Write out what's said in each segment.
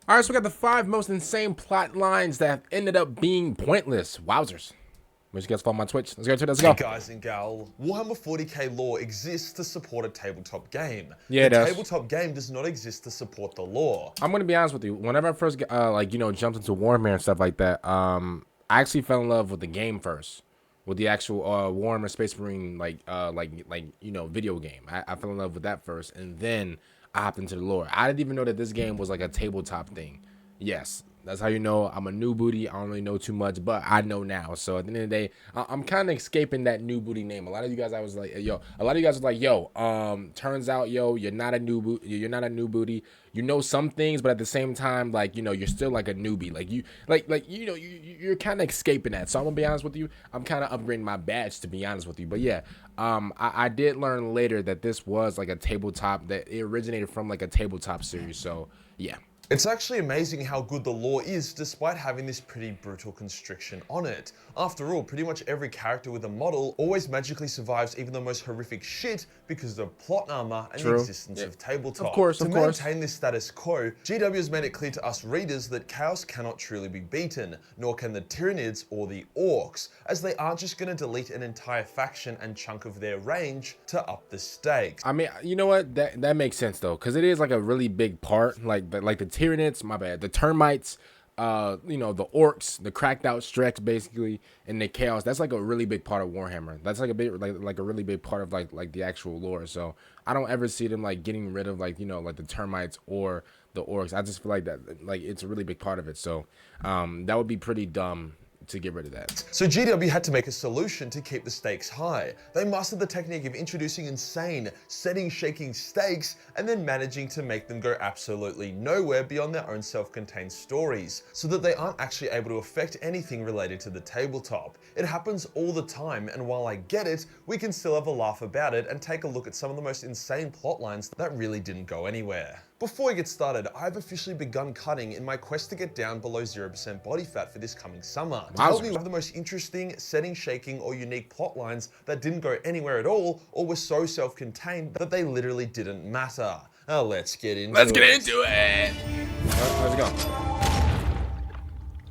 All right, so we got the 5 most insane plot lines that have ended up being pointless. Wowzers. Make sure you guys follow my Twitch. Let's go to it. Let's Hey go. guys and gal, Warhammer 40k lore exists to support a tabletop game. Yeah, The it does. tabletop game does not exist to support the lore. I'm gonna be honest with you. Whenever I first jumped into Warhammer and stuff like that, I actually fell in love with the game first, with the actual Warhammer Space Marine video game. I fell in love with that first, and then I hopped into the lore. I didn't even know that this game was like a tabletop thing. Yes, that's how you know I'm a new booty. I don't really know too much, but I know now. So at the end of the day, I'm kind of escaping that new booty name. A lot of you guys, I was like, yo, a lot of you guys was like, yo, turns out, yo, you're not a new booty. You're not a new booty. You know some things, but at the same time, like, you know, you're still like a newbie. Like you're kind of escaping that. So I'm gonna be honest with you. I'm kind of upgrading my badge, to be honest with you. But yeah, I did learn later that this was like a tabletop, that it originated from like a tabletop series. So yeah. It's actually amazing how good the lore is despite having this pretty brutal constriction on it. After all, pretty much every character with a model always magically survives even the most horrific shit because of plot armor and the existence of tabletop. Of course. To maintain this status quo, GW has made it clear to us readers that chaos cannot truly be beaten, nor can the Tyranids or the Orcs, as they aren't just going to delete an entire faction and chunk of their range to up the stakes. I mean, you know what? That makes sense though, because it is like a really big part. Like the Tyranids, my bad, the termites, you know, the orcs, the cracked out Streks, basically, and the chaos. That's like a really big part of Warhammer. That's like a big, like a really big part of like the actual lore. So I don't ever see them like getting rid of, like, you know, like the termites or the orcs. I just feel like that, like, it's a really big part of it. So that would be pretty dumb to get rid of that. So GW had to make a solution to keep the stakes high. They mastered the technique of introducing insane, setting-shaking stakes and then managing to make them go absolutely nowhere beyond their own self-contained stories, so that they aren't actually able to affect anything related to the tabletop. It happens all the time, and while I get it, we can still have a laugh about it and take a look at some of the most insane plot lines that really didn't go anywhere. Before we get started, I've officially begun cutting in my quest to get down below 0% body fat for this coming summer. To help me with the most interesting, setting-shaking, or unique plot lines that didn't go anywhere at all, or were so self-contained that they literally didn't matter. Now let's get into it. How's it going?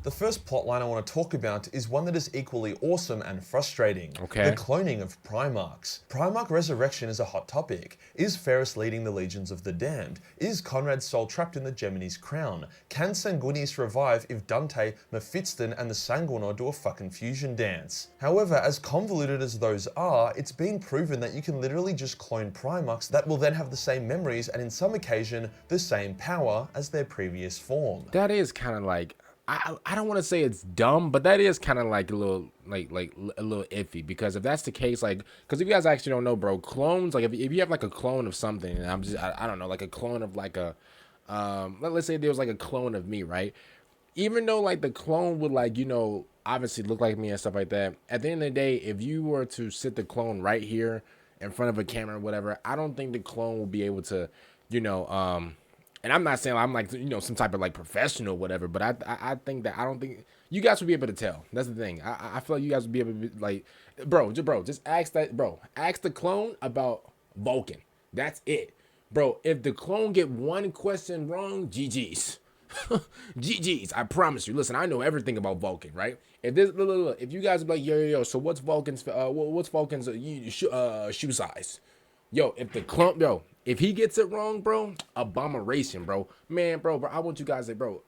The first plotline I want to talk about is one that is equally awesome and frustrating. Okay. The cloning of Primarchs. Primarch resurrection is a hot topic. Is Ferris leading the legions of the damned? Is Conrad's soul trapped in the Gemini's crown? Can Sanguinius revive if Dante, Mephiston, and the Sanguinor do a fucking fusion dance? However, as convoluted as those are, it's been proven that you can literally just clone Primarchs that will then have the same memories and in some occasion, the same power as their previous form. That is kind of like, I don't want to say it's dumb, but that is kind of like a little like a little iffy, because if that's the case, like, because if you guys actually don't know, bro, clones, like if you have like a clone of something, and I don't know, like a clone of like a let's say there was like a clone of me, right? Even though like the clone would, like, you know, obviously look like me and stuff like that, at the end of the day, if you were to sit the clone right here in front of a camera or whatever, I don't think the clone will be able to, you know, and I'm not saying I'm like, you know, some type of like professional or whatever, but I think that I don't think you guys would be able to tell. That's the thing. I feel like you guys would be able to be like, bro, just ask the clone about Vulcan. That's it, bro. If the clone get one question wrong, GG's. GG's, I promise you. Listen, I know everything about Vulcan, right? If this, look, if you guys be like, yo, so what's Vulcan's shoe size? Yo, if the clone, if he gets it wrong, bro, abomination, bro. Man, bro, I want you guys to, bro,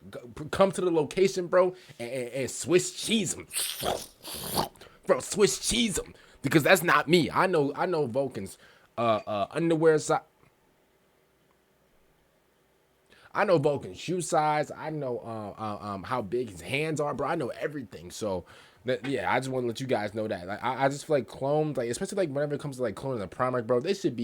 come to the location, bro, and Swiss cheese him. Bro, Swiss cheese him. Because that's not me. I know Vulcan's underwear size. I know Vulcan's shoe size. I know how big his hands are, bro. I know everything. So yeah, I just want to let you guys know that. Like, I just feel like clones, like, especially like whenever it comes to like cloning the Primarch, bro, they should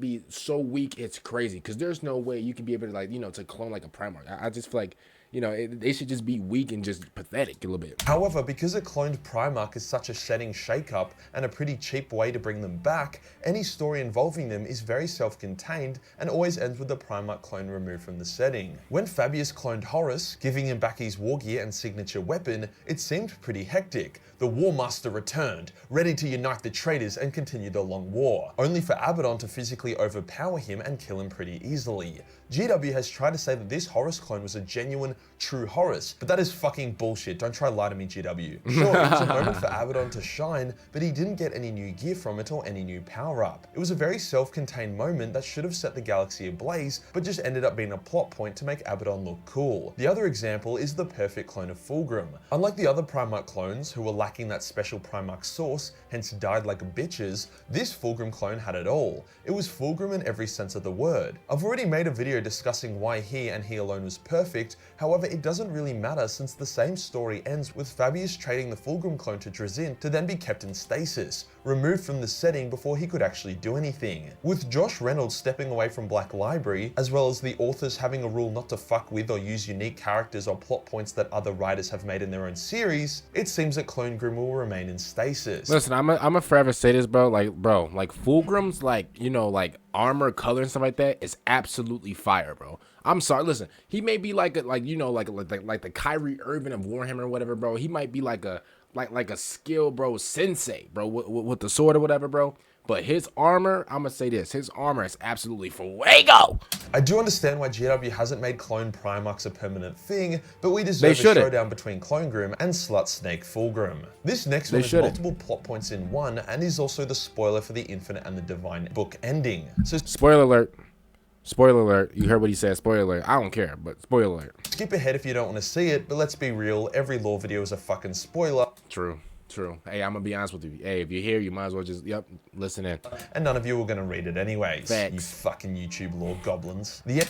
be so weak, it's crazy. Because there's no way you can be able to, like, you know, to clone like a Primarch. I just feel like, you know, they should just be weak and just pathetic a little bit. However, because a cloned Primarch is such a setting shakeup and a pretty cheap way to bring them back, any story involving them is very self-contained and always ends with the Primarch clone removed from the setting. When Fabius cloned Horus, giving him back his war gear and signature weapon, it seemed pretty hectic. The War Master returned, ready to unite the traitors and continue the long war, only for Abaddon to physically overpower him and kill him pretty easily. GW has tried to say that this Horus clone was a genuine, true Horus, but that is fucking bullshit. Don't try to lie to me, GW. Sure, it was a moment for Abaddon to shine, but he didn't get any new gear from it or any new power-up. It was a very self-contained moment that should have set the galaxy ablaze, but just ended up being a plot point to make Abaddon look cool. The other example is the perfect clone of Fulgrim. Unlike the other Primarch clones, who were lacking that special Primarch sauce, hence died like bitches, this Fulgrim clone had it all. It was Fulgrim in every sense of the word. I've already made a video discussing why he and he alone was perfect, however it doesn't really matter since the same story ends with Fabius trading the Fulgrim clone to Tzeentch to then be kept in stasis, removed from the setting before he could actually do anything. With Josh Reynolds stepping away from Black Library, as well as the authors having a rule not to fuck with or use unique characters or plot points that other writers have made in their own series, it seems that Clone Grim will remain in stasis. Listen, I'm a forever say this, bro. Like Fulgrim's like, you know, like armor, color, and stuff like that is absolutely fire, bro. I'm sorry. Listen, he may be like the Kyrie Irving of Warhammer or whatever, bro. He might be like a skill, bro, sensei, bro, with the sword or whatever, bro. But his armor, I'm gonna say this, his armor is absolutely fuego. I do understand why GW hasn't made Clone Primarchs a permanent thing, but we deserve a showdown between Clone Grim and Slut Snake Fulgrim. This next one has multiple plot points in one, and is also the spoiler for the Infinite and the Divine book ending. So spoiler alert. Spoiler alert. You heard what he said. Spoiler alert. I don't care, but spoiler alert. Skip ahead if you don't want to see it, but let's be real, every lore video is a fucking spoiler. True. Hey, I'm gonna be honest with you. Hey, if you're here, you might as well just, listen in. And none of you are gonna read it anyways. Facts. You fucking YouTube lore goblins. The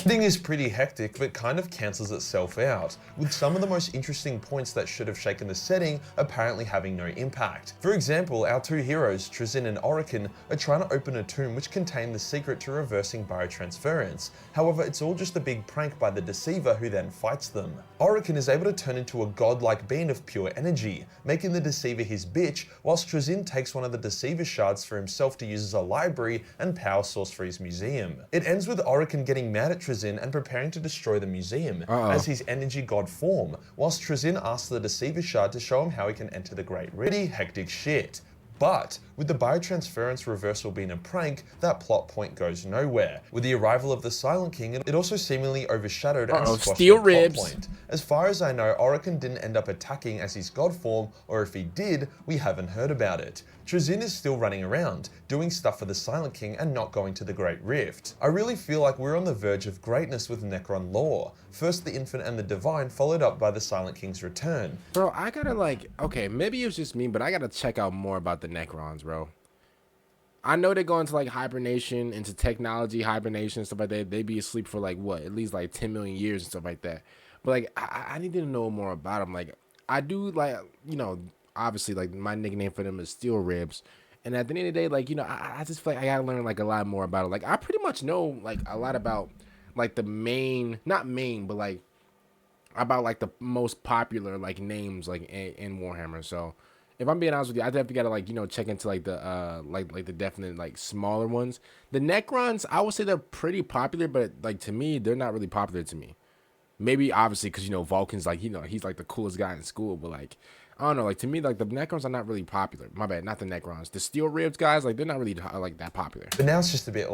ending is pretty hectic, but kind of cancels itself out, with some of the most interesting points that should have shaken the setting apparently having no impact. For example, our two heroes, Tzeentch and Orokin, are trying to open a tomb which contained the secret to reversing biotransference. However, it's all just a big prank by the Deceiver who then fights them. Orokin is able to turn into a godlike being of pure energy, making the Deceiver his bitch, whilst Tzeentch takes one of the Deceiver shards for himself to use as a library and power source for his museum. It ends with Orokin getting mad at Tzeentch and preparing to destroy the museum as his energy god form, whilst Tzeentch asks the Deceiver shard to show him how he can enter the Great Rift. Pretty hectic shit. But with the biotransference reversal being a prank, that plot point goes nowhere. With the arrival of the Silent King, it also seemingly overshadowed and squashed the plot point. As far as I know, Orokin didn't end up attacking as his god form, or if he did, we haven't heard about it. Tzeentch is still running around, doing stuff for the Silent King and not going to the Great Rift. I really feel like we're on the verge of greatness with Necron lore. First the Infinite and the Divine, followed up by the Silent King's return. Bro, I gotta okay, maybe it was just me, but I gotta check out more about the Necrons, bro. I know they go into hibernation, into technology, hibernation, stuff like that. They be asleep for what, at least 10 million years and stuff like that. But I need to know more about them. I do obviously my nickname for them is Steel Ribs. And at the end of the day, I just feel like I gotta learn a lot more about it. I pretty much know a lot about the main, not main, but about the most popular names in Warhammer. So if I'm being honest with you, I definitely gotta check into the definite smaller ones. The Necrons, I would say they're pretty popular, but to me, they're not really popular to me. Maybe obviously because Vulcan's he's the coolest guy in school, but I don't know, to me the Necrons are not really popular. My bad, not the Necrons. The Steel Ribs guys, they're not really that popular. But now it's just a bit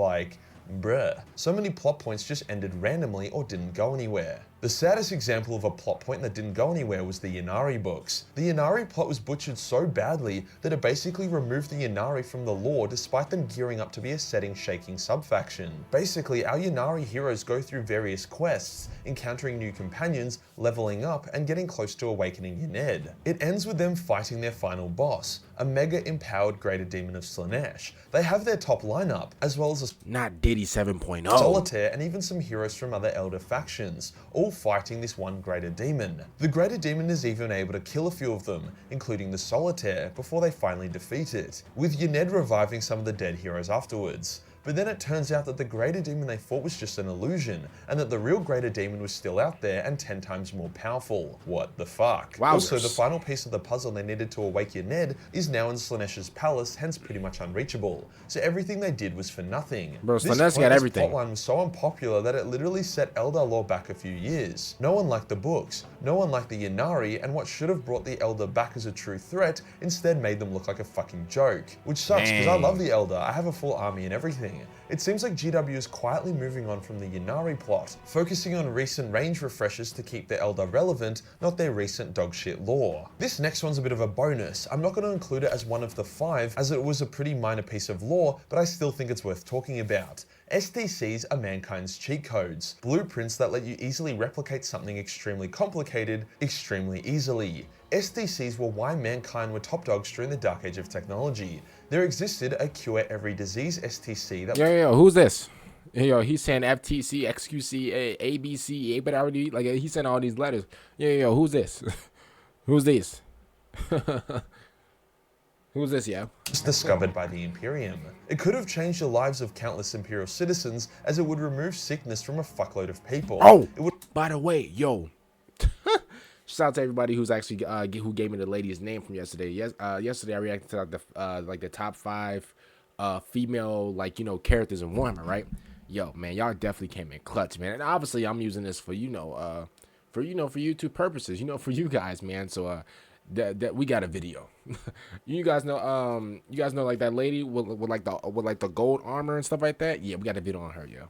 bruh. So many plot points just ended randomly or didn't go anywhere. The saddest example of a plot point that didn't go anywhere was the Ynnari books. The Ynnari plot was butchered so badly that it basically removed the Ynnari from the lore despite them gearing up to be a setting-shaking subfaction. Basically, our Ynnari heroes go through various quests, encountering new companions, leveling up, and getting close to awakening Yned. It ends with them fighting their final boss, a mega-empowered greater demon of Slaanesh. They have their top lineup, as well as not Diddy 7.0, Solitaire, and even some heroes from other Eldar factions, all fighting this one greater demon. The greater demon is even able to kill a few of them, including the Solitaire, before they finally defeat it, with Yned reviving some of the dead heroes afterwards. but then it turns out that the greater demon they fought was just an illusion, and that the real greater demon was still out there and 10 times more powerful. What the fuck? Wowzers. Also, the final piece of the puzzle they needed to awake your Ned is now in Slaanesh's palace, hence pretty much unreachable. So everything they did was for nothing. Bro, This Slaanesh got everything. plotline was so unpopular that it literally set Eldar lore back a few years. No one liked the books, no one liked the Ynnari, and what should have brought the Eldar back as a true threat instead made them look like a fucking joke. Which sucks, because I love the Eldar, I have a full army and everything. It seems like GW is quietly moving on from the Ynnari plot, focusing on recent range refreshes to keep the Eldar relevant, not their recent dogshit lore. This next one's a bit of a bonus. I'm not going to include it as one of the 5, as it was a pretty minor piece of lore, but I still think it's worth talking about. STCs are mankind's cheat codes, blueprints that let you easily replicate something extremely complicated, extremely easily. STCs were why mankind were top dogs during the dark age of technology. There existed a cure every disease STC that— Yo, who's this? Yo, he's saying FTC, XQC, ABC, but already, like, he sent all these letters. Yo, who's this? Who's this? Who's this, yeah? Discovered by the Imperium. It could have changed the lives of countless Imperial citizens, as it would remove sickness from a fuckload of people. Oh, it would— by the way, yo. Shout out to everybody who's actually who gave me the lady's name from yesterday. Yesterday I reacted to like the top 5 female characters in Warhammer, right? Yo, man, y'all definitely came in clutch, man. And obviously I'm using this for for YouTube purposes, for you guys, man. So that we got a video. you guys know like that lady with the gold armor and stuff like that. Yeah, we got a video on her, yo.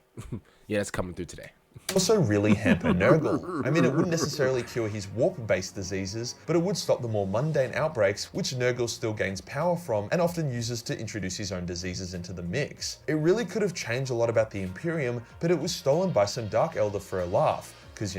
Yeah, that's coming through today. Also really hamper Nurgle. I mean, it wouldn't necessarily cure his warp-based diseases, but it would stop the more mundane outbreaks, which Nurgle still gains power from and often uses to introduce his own diseases into the mix. It really could have changed a lot about the Imperium, but it was stolen by some Dark Eldar for a laugh, because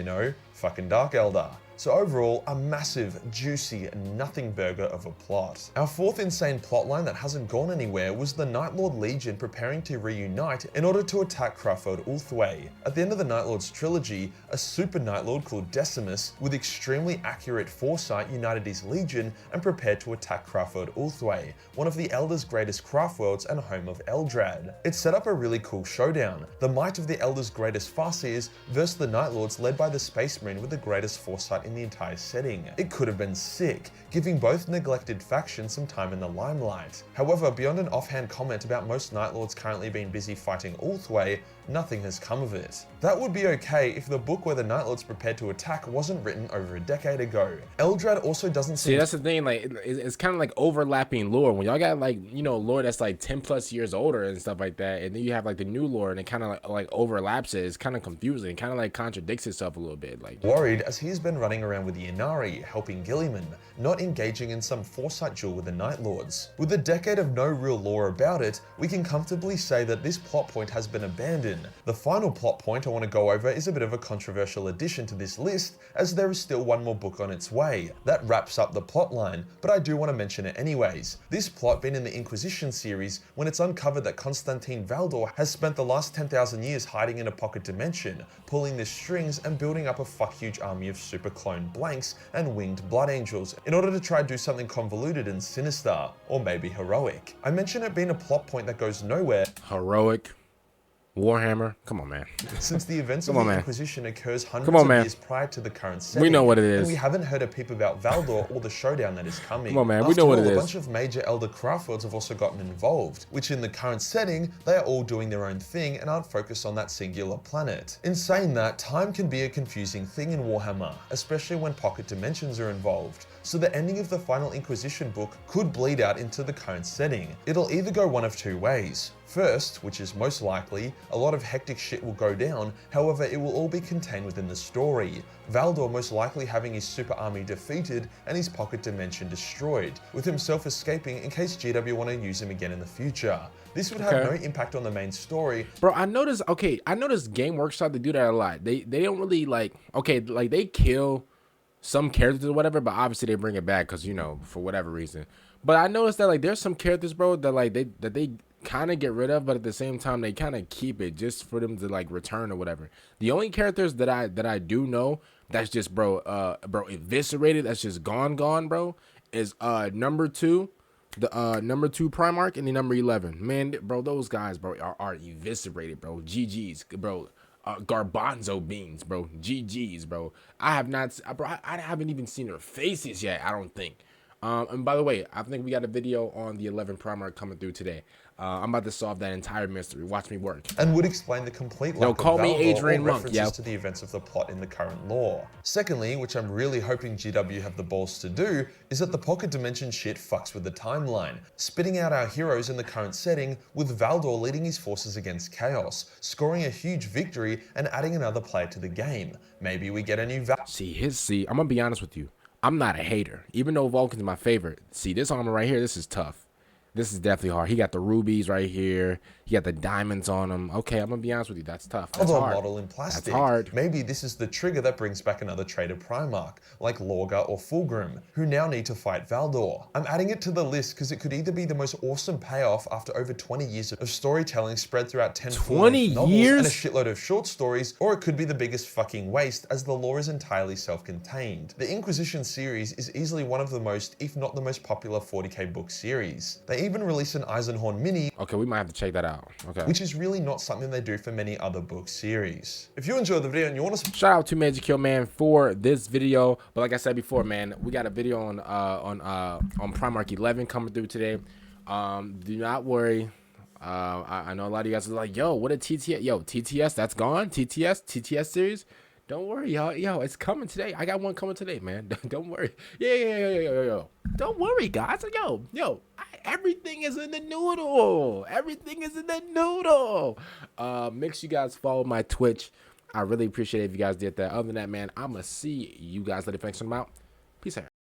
fucking Dark Eldar. So overall, a massive, juicy, nothing burger of a plot. Our 4th insane plotline that hasn't gone anywhere was the Night Lord Legion preparing to reunite in order to attack Crawford Ulthwé. At the end of the Night Lord's trilogy, a super Night Lord called Decimus, with extremely accurate foresight, united his legion and prepared to attack Crawford Ulthwé, one of the Eldar's greatest craft worlds and home of Eldrad. It set up a really cool showdown, the might of the Eldar's greatest Farseers versus the Night Lords led by the Space Marine with the greatest foresight in the entire setting. It could have been sick, giving both neglected factions some time in the limelight. However, beyond an offhand comment about most Night Lords currently being busy fighting Ulthwé, nothing has come of it. That would be okay if the book where the Night Lords prepared to attack wasn't written over a decade ago. Eldrad also doesn't seem— See, that's the thing, like, it's kind of like overlapping lore. When y'all got lore that's like 10 plus years older and stuff like that, and then you have like the new lore and it kind of like overlaps it, it's kind of confusing, kind of like contradicts itself a little bit. Like, worried as he's been running around with the Ynnari, helping Guilliman, not engaging in some foresight duel with the Night Lords. With a decade of no real lore about it, we can comfortably say that this plot point has been abandoned. The final plot point I want to go over is a bit of a controversial addition to this list, as there is still one more book on its way. That wraps up the plot line, but I do want to mention it anyways. This plot being in the Inquisition series, when it's uncovered that Constantine Valdor has spent the last 10,000 years hiding in a pocket dimension, pulling the strings and building up a huge army of super clone blanks and winged blood angels in order to try to do something convoluted and sinister, or maybe heroic. I mention it being a plot point that goes nowhere. Heroic? Warhammer? Come on, man. Since the events of the Inquisition occurs hundreds of years prior to the current setting. We know what it is. And we haven't heard a peep about Valdor or the showdown that is coming. Come on, man. We know what it is. A bunch of major Elder craftworlds have also gotten involved, which in the current setting, they are all doing their own thing and aren't focused on that singular planet. In saying that, time can be a confusing thing in Warhammer, especially when pocket dimensions are involved. So the ending of the final Inquisition book could bleed out into the current setting. It'll either go one of two ways. First, which is most likely, a lot of hectic shit will go down, however it will all be contained within the story. Valdor most likely having his super army defeated and his pocket dimension destroyed, with himself escaping in case GW want to use him again in the future. This would have no impact on the main story. Bro, I noticed Gamesworkshop, they do that a lot. They don't really they kill some characters or whatever, but obviously they bring it back because, for whatever reason. But I noticed that there's some characters, bro, that they kind of get rid of, but at the same time they kind of keep it just for them to return or whatever. The only characters that I do know that's just bro eviscerated, that's just gone, bro, is number 2, The number 2 Primarch and the number 11. Man, bro, those guys, bro, are eviscerated, bro. GG's, bro. Garbanzo beans, bro. GG's, bro. I have not, bro. I haven't even seen their faces yet. I don't think. And by the way, I think we got a video on the 11 Primarch coming through today. I'm about to solve that entire mystery. Watch me work. And would explain the complete lack call of me Valdor Adrian or Monk, references to the events of the plot in the current lore. Secondly, which I'm really hoping GW have the balls to do, is that the pocket dimension shit fucks with the timeline, spitting out our heroes in the current setting, with Valdor leading his forces against Chaos, scoring a huge victory and adding another player to the game. Maybe we get a new See, I'm gonna be honest with you. I'm not a hater, even though Vulcan's my favorite. See, this armor right here, this is tough. This is definitely hard. He got the rubies right here. He got the diamonds on him. Okay, I'm gonna be honest with you. That's tough. That's hard. Model in plastic. That's hard. Maybe this is the trigger that brings back another traitor Primarch, like Lorga or Fulgrim, who now need to fight Valdor. I'm adding it to the list because it could either be the most awesome payoff after over 20 years of storytelling spread throughout 10 20 novels years and a shitload of short stories, or it could be the biggest fucking waste as the lore is entirely self-contained. The Inquisition series is easily one of the most, if not the most popular 40k book series. They even released an Eisenhorn mini. Okay, we might have to check that out. Okay. Which is really not something they do for many other book series. If you enjoyed the video and you want to shout out to Majorkill, man, for this video. But like I said before, man, we got a video on Primarch 11 coming through today. Do not worry. I know a lot of you guys are like, yo, what a TTS? Yo, TTS, that's gone. TTS series. Don't worry, y'all. Yo, it's coming today. I got one coming today, man. Don't worry. Yo. Don't worry, guys. Yo. Everything is in the noodle. Everything is in the noodle. Make sure you guys follow my Twitch. I really appreciate it if you guys did that. Other than that, man, I'm going to see you guys later. Thanks for coming out. Peace out.